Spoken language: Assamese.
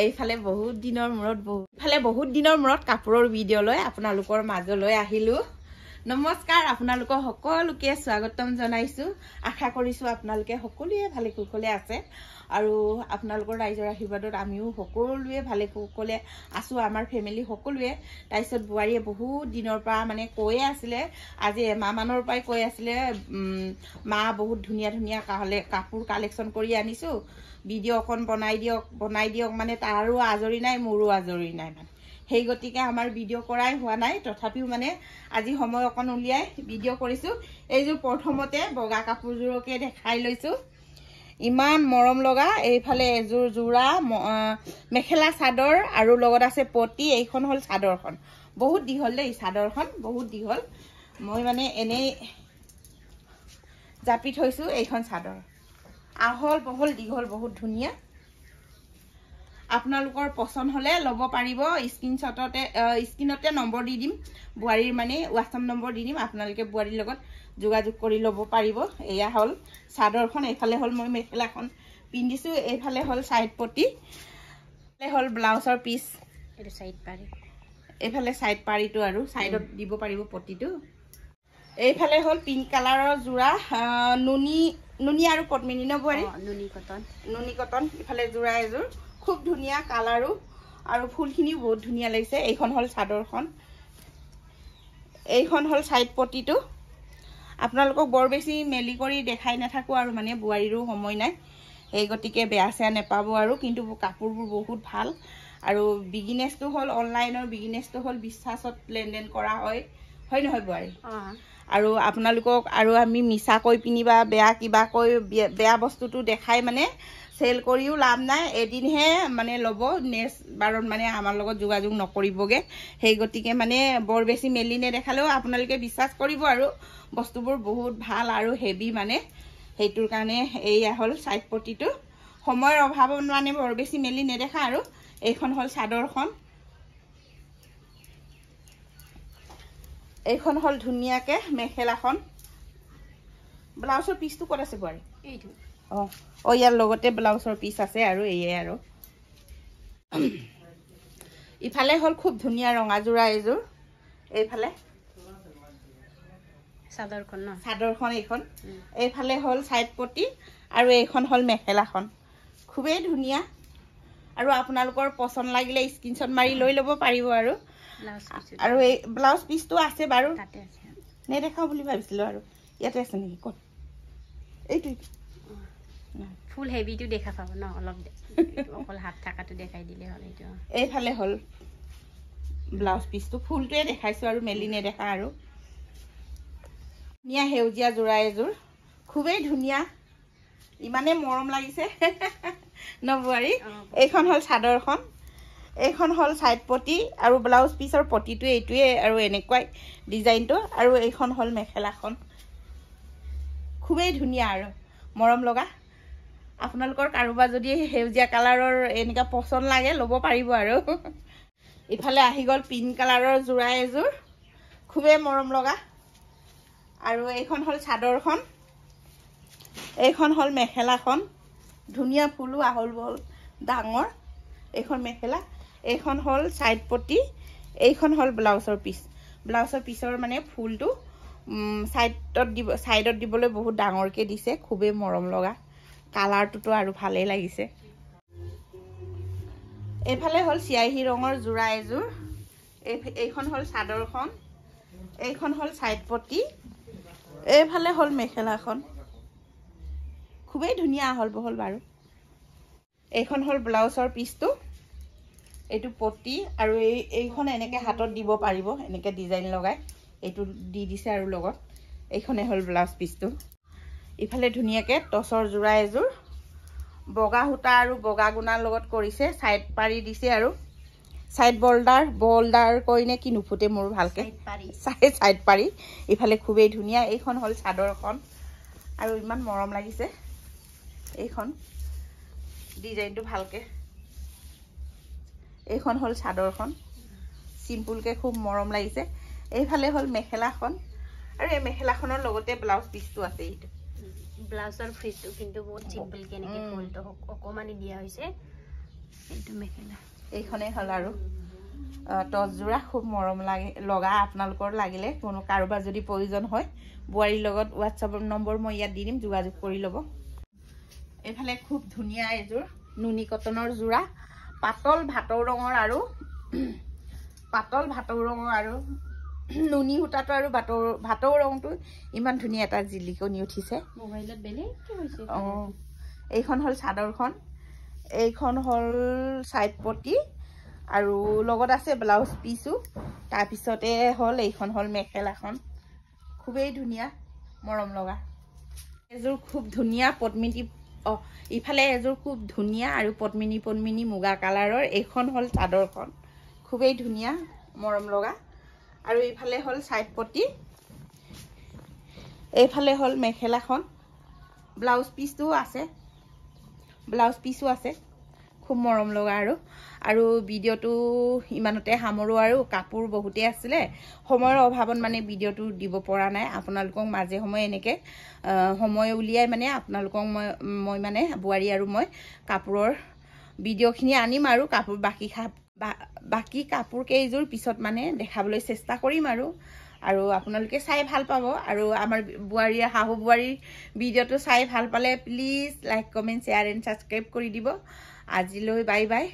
এইফালে বহুত দিনৰ মূৰত কাপোৰৰ ভিডিঅ' লৈ আপোনালোকৰ মাজলৈ আহিলো নমস্কাৰ আপোনালোকৰ সকলোকে স্বাগতম জনাইছো আশা কৰিছো আপোনালোকে সকলোৱে ভালে কুশলে আছে আৰু আপোনালোকৰ ৰাইজৰ আশীৰ্বাদত আমিও সকলোৱে ভালে কুশলে আছো আমাৰ ফেমিলি সকলোৱে তাইছত বুৱাৰীয়ে বহুত দিনৰ পৰা মানে কৈ আছিল আজি এমাহ মানৰ পৰাই কৈ আছিল মা বহুত ধুনীয়া কাপোৰ কালেকচন কৰি আনিছো ভিডিঅ' অকন বনাই দিয়ক মানে তাৰো আজৰি নাই মোৰো আজৰি নাই মানে সেই গতিকে আমাৰ ভিডিঅ' কৰাই হোৱা নাই তথাপিও মানে আজি সময় অকন উলিয়াই ভিডিঅ' কৰিছো এইযোৰ প্ৰথমতে বগা কাপোৰযোৰকে দেখাই লৈছো ইমান মৰম লগা এইফালে এযোৰ জোৰা মেখেলা চাদৰ আৰু লগত আছে পটি এইখন হল চাদৰখন বহুত দীঘল দেই চাদৰখন বহুত দীঘল মই মানে এনেই জাপি থৈছো এইখন চাদৰ আহল বহল দীঘল বহুত ধুনীয়া আপোনালোকৰ পছন্দ হলে লব পাৰিব স্ক্ৰিনতে নম্বৰ দি দিম বুৱাৰীৰ মানে WhatsApp নম্বৰ দি দিম আপোনালোকে বুৱাৰীৰ লগত যোগাযোগ কৰি লব পাৰিব এয়া হল চাদৰখন এইফালে হল মই মেখেলাখন পিন্ধিছো এইফালে হল সাইড পটি এইফালে হল ব্লাউজৰ পিস এটো সাইড পাৰি এইফালে সাইড পাৰিটো আৰু সাইডত দিব পাৰিব পটিটো এইফালে হল পিংক কালাৰৰ জোৰা নুনি আৰু পদ্মিনী বুৱাৰী নুনি কটন ইফালে জোৰা এযোৰ খুব ধুনীয়া কালাৰো আৰু ফুলখিনি বহুত ধুনীয়া লাগিছে এইখন হল চাদৰখন এইখন হল সাইড পটিটো আপোনালোকক বৰ বেছি মেলি কৰি দেখাই নাথাকো আৰু মানে বুৱাৰীৰো সময় নাই এই গতিকে বেয়া চেয়া নেপাব আৰু কিন্তু কাপোৰবোৰ বহুত ভাল আৰু বিজনেছটো হল অনলাইনৰ বিজনেছটো হল বিশ্বাসত লেনদেন কৰা হয় নহয় বুৱাৰী আৰু আপোনালোকক আৰু আমি মিছা কৈ পিনিবা বেয়া কিবা কৈ বেয়া বস্তুটো দেখাই মানে সেল কৰিও লাভ নাই এদিনহে মানে লব নেক্সট বাৰত মানে আমাৰ লগত যোগাযোগ নকৰিবগে সেই গতিকে মানে বৰ বেছি মেলি নেদেখালেও আপোনালোকে বিশ্বাস কৰিব আৰু বস্তুবোৰ বহুত ভাল আৰু হেভি মানে সেইটোৰ কাৰণে এইয়া হল সাইড পটিটো সময়ৰ অভাৱত মানে বৰ বেছি মেলি নেদেখা আৰু এইখন হল চাদৰখন এইখন হল ধুনীয়াকে মেখেলাখন ব্লাউজৰ পিসটো ক'ত আছে বুৱাৰী এইটো ইয়াৰ লগতে ব্লাউজৰ পিস আছে আৰু এইয়ে আৰু ইফালে হল খুব ধুনীয়া ৰঙা জোৰা এযোৰ এইফালে চাদৰখন এইখন এইফালে হল সাইড পটি আৰু এইখন হল মেখেলাখন খুবেই ধুনীয়া আৰু আপোনালোকৰ পছন্দ লাগিলে স্ক্ৰিনশ্বট মাৰি লৈ ল'ব পাৰিব আৰু এই ব্লাউজ পিসটো আছে বাৰু নেদেখাও বুলি ভাবিছিলো আৰু ইয়াতে আছে নেকি ক'ত এইটো ফুল হেভিটো দেখা পাব ন অলপ অকল হাত থাকাটো দেখাই দিলে হল এইটো এইফালে হল ব্লাউজ পিসটো ফুলটোৱে দেখাইছো আৰু মেলি নেদেখা আৰু ধুনীয়া সেউজীয়া জোৰা এযোৰ খুবেই ধুনীয়া ইমানে মৰম লাগিছে ন বুৱাৰী এইখন হল চাদৰখন এইখন হল সাইড পটি আৰু ব্লাউজ পিসৰ পটিটো এইটোৱে আৰু এনেকুৱাই ডিজাইনটো আৰু এইখন হল মেখেলাখন খুবেই ধুনীয়া আৰু মৰম লগা আপোনালোকৰ কাৰোবাৰ যদি সেউজীয়া কালাৰৰ এনেকা পছন্দ লাগে লব পাৰিব আৰু ইফালে আহি গল পিংক কালাৰৰ জোৰা এযোৰ খুবেই মৰম লগা আৰু এইখন হল চাদৰখন এইখন হল মেখেলাখন ধুনীয়া ফুলো আহল বহল ডাঙৰ এইখন মেখেলা এইখন হল সাইড পটি এইখন হল ব্লাউজৰ পিসৰ মানে ফুলটো সাইডত দিবলৈ বহুত ডাঙৰকে দিছে খুবেই মৰম লগা কালাৰটোতো আৰু ভালেই লাগিছে এইফালে হল চিয়াহী ৰঙৰ জোৰা এযোৰ এইখন হল চাদৰখন এইখন হল সাইড পটি এইফালে হল মেখেলাখন খুবেই ধুনীয়া আহল বহল বাৰু এইখন হল ব্লাউজৰ পিসটো এইটো পটি আৰু এইখন এনেকে হাতত দিব পাৰিব এনেকে ডিজাইন লগাই এইটো দি দিছে আৰু লগত এইখনে হল ব্লাউজ পিসটো ইফালে ধুনীয়াকে টছৰ জোৰা এযোৰ বগা হুটা আৰু বগা গুণাৰ লগত কৰিছে সাইড পাৰি দিছে আৰু সাইড বল্ডাৰ কইনে কি নুফুটে মোৰ ভালকে সাইড পাৰি ইফালে খুবেই ধুনীয়া এইখন হল চাদৰখন আৰু ইমান মৰম লাগিছে এইখন ডিজাইনটো ভালকে এইখন হল চাদৰখন সিম্পলকে খুব মৰম লাগিছে এইফালে হল মেখেলাখন আৰু এই মেখেলাখনৰ লগতে ব্লাউজ পিসটো আছে এইটো ব্লাউজৰ ফ্ৰিজটো কিন্তু বহুত সিম্পল কে নেকি ফুলটো অকমানি দিয়া হৈছে এইটো মেখেলা এইখনেই হ'ল আৰু টচযোৰা খুব মৰম লগা আপোনালোকৰ লাগিলে কোনো কাৰোবাৰ যদি প্ৰয়োজন হয় বোৱাৰীৰ লগত হোৱাটছআপৰ নম্বৰ মই ইয়াত দি দিম যোগাযোগ কৰি ল'ব এইফালে খুব ধুনীয়া এযোৰ নুনি কটনৰ যোৰা পাতল ভাটৌ ৰঙৰ আৰু নুনি সূতাটো আৰু ভাটৌ ৰংটো ইমান ধুনীয়া এটা জিলিকনি উঠিছে মোবাইলত বেলেগকে হৈছে এইখন হ'ল চাদৰখন এইখন হ'ল সাইড পটি আৰু লগত আছে ব্লাউজ পিসো তাৰপিছতে হ'ল এইখন হ'ল মেখেলাখন খুবেই ধুনীয়া মৰম লগা এযোৰ খুব ধুনীয়া পদ্মিনী ইফালে এযোৰ খুব ধুনীয়া আৰু পদ্মিনী মুগা কালাৰৰ এইখন হ'ল চাদৰখন খুবেই ধুনীয়া মৰম লগা আৰু ইফালে হ'ল সাইড পটি এইফালে হ'ল মেখেলাখন ব্লাউজ পিসও আছে খুব মৰম লগা আৰু ভিডিঅ'টো ইমানতে সামৰো আৰু কাপোৰ বহুতে আছিলে সময়ৰ অভাৱত মানে ভিডিঅ'টো দিব পৰা নাই আপোনালোকক মাজে সময়ে এনেকৈ সময় উলিয়াই মানে আপোনালোকক মই মানে বোৱাৰী আৰু মই কাপোৰৰ ভিডিঅ'খিনি আনিম আৰু কাপোৰ বাকি কাপোৰ কেইযোৰ পিছত মানে দেখাবলৈ চেষ্টা কৰিম আৰু আপোনালোকে চাই ভাল পাব আৰু আমাৰ শাহু বোৱাৰীৰ ভিডিঅ'টো চাই ভাল পালে please like comment share and subscribe কৰি দিব আজিলৈ বাই বাই